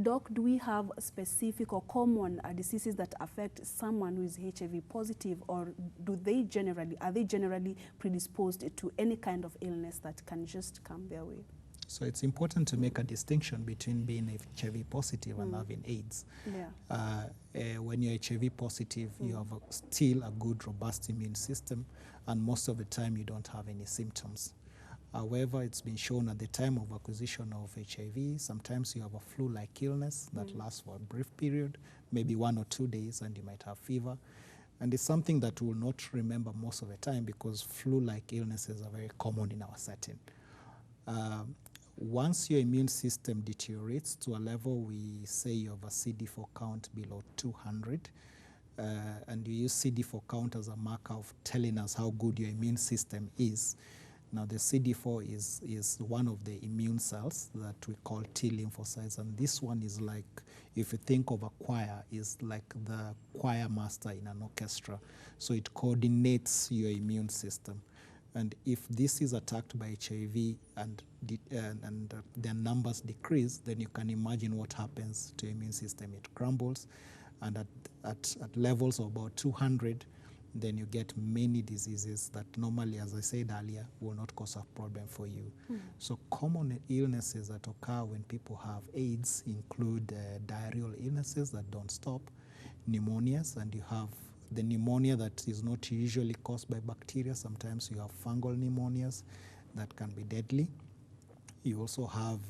Doc, do we have specific or common diseases that affect someone who is HIV positive, or are they generally predisposed to any kind of illness that can just come their way? So it's important to make a distinction between being HIV positive and having AIDS. Yeah. When you're HIV positive, you have still a good, robust immune system, and most of the time you don't have any symptoms. However, it's been shown at the time of acquisition of HIV, sometimes you have a flu-like illness that lasts for a brief period, maybe 1 or 2 days, and you might have fever. And it's something that we will not remember most of the time because flu-like illnesses are very common in our setting. Once your immune system deteriorates to a level, we say you have a CD4 count below 200, and you use CD4 count as a marker of telling us how good your immune system is. Now, the CD4 is one of the immune cells that we call T lymphocytes, and this one is like, if you think of a choir, is like the choir master in an orchestra. So it coordinates your immune system. And if this is attacked by HIV and their numbers decrease, then you can imagine what happens to your immune system. It crumbles, and at levels of about 200, then you get many diseases that normally, as I said earlier, will not cause a problem for you. So common illnesses that occur when people have AIDS include diarrheal illnesses that don't stop, pneumonias, and you have the pneumonia that is not usually caused by bacteria. Sometimes you have fungal pneumonias that can be deadly. You also have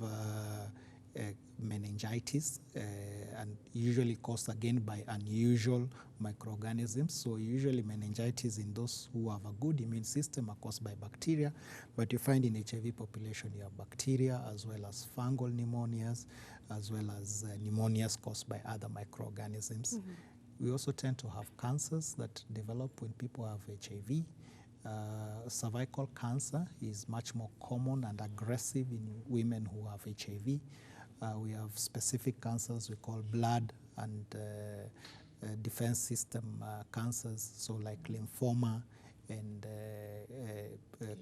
meningitis, and usually caused again by unusual microorganisms. So usually meningitis in those who have a good immune system are caused by bacteria, but you find in HIV population you have bacteria as well as fungal pneumonias, as well as pneumonias caused by other microorganisms. We also tend to have cancers that develop when people have HIV. Cervical cancer is much more common and aggressive in women who have HIV. We have specific cancers we call blood and defense system cancers, so like lymphoma and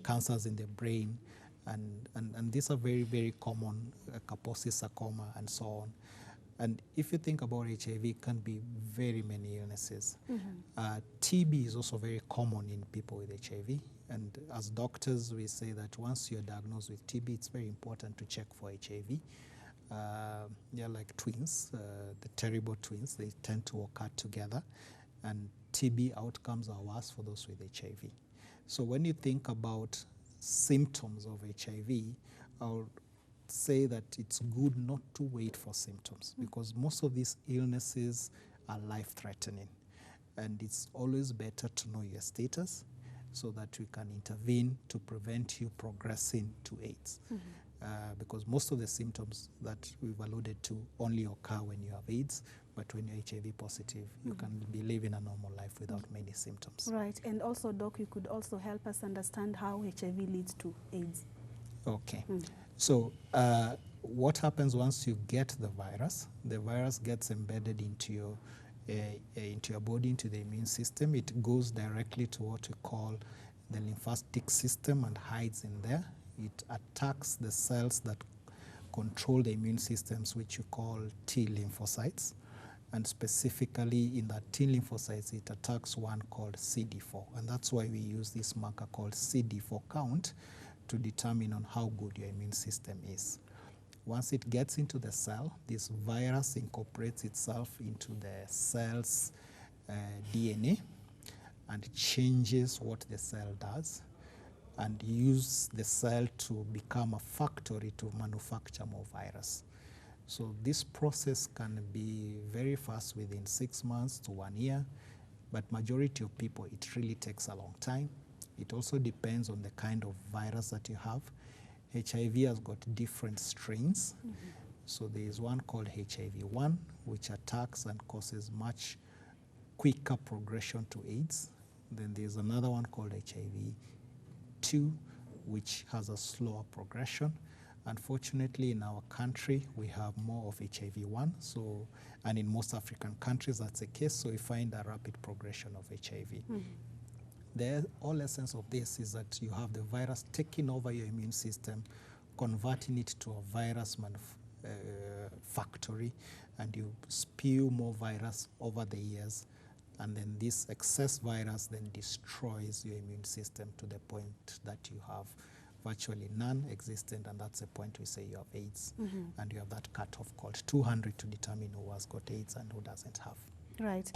cancers in the brain. And these are very, very common, Kaposi sarcoma and so on. And if you think about HIV, it can be very many illnesses. TB is also very common in people with HIV. And as doctors, we say that once you're diagnosed with TB, it's very important to check for HIV. They're like twins, the terrible twins. They tend to occur together. And TB outcomes are worse for those with HIV. So when you think about symptoms of HIV, I'll say that it's good not to wait for symptoms because most of these illnesses are life-threatening, and it's always better to know your status so that we can intervene to prevent you progressing to AIDS. Because most of the symptoms that we've alluded to only occur when you have AIDS, but when you're HIV positive, you can be living a normal life without many symptoms. Right, and also, Doc, you could also help us understand how HIV leads to AIDS. Okay. So what happens once you get the virus gets embedded into your body, into the immune system. It goes directly to what we call the lymphatic system and hides in there. It attacks the cells that control the immune systems, which you call T lymphocytes. And specifically in that T lymphocytes, it attacks one called CD4. And that's why we use this marker called CD4 count to determine on how good your immune system is. Once it gets into the cell, this virus incorporates itself into the cell's DNA and changes what the cell does and use the cell to become a factory to manufacture more virus. So this process can be very fast, within 6 months to 1 year, but majority of people, it really takes a long time. It also depends on the kind of virus that you have. HIV has got different strains. So there is one called HIV-1, which attacks and causes much quicker progression to AIDS. Then there's another one called HIV-2, which has a slower progression. Unfortunately, in our country, we have more of HIV-1, and in most African countries, that's the case, so we find a rapid progression of HIV. The whole essence of this is that you have the virus taking over your immune system, converting it to a virus factory, and you spew more virus over the years, and then this excess virus then destroys your immune system to the point that you have virtually non-existent, and that's the point we say you have AIDS. And you have that cutoff called 200 to determine who has got AIDS and who doesn't have. Right.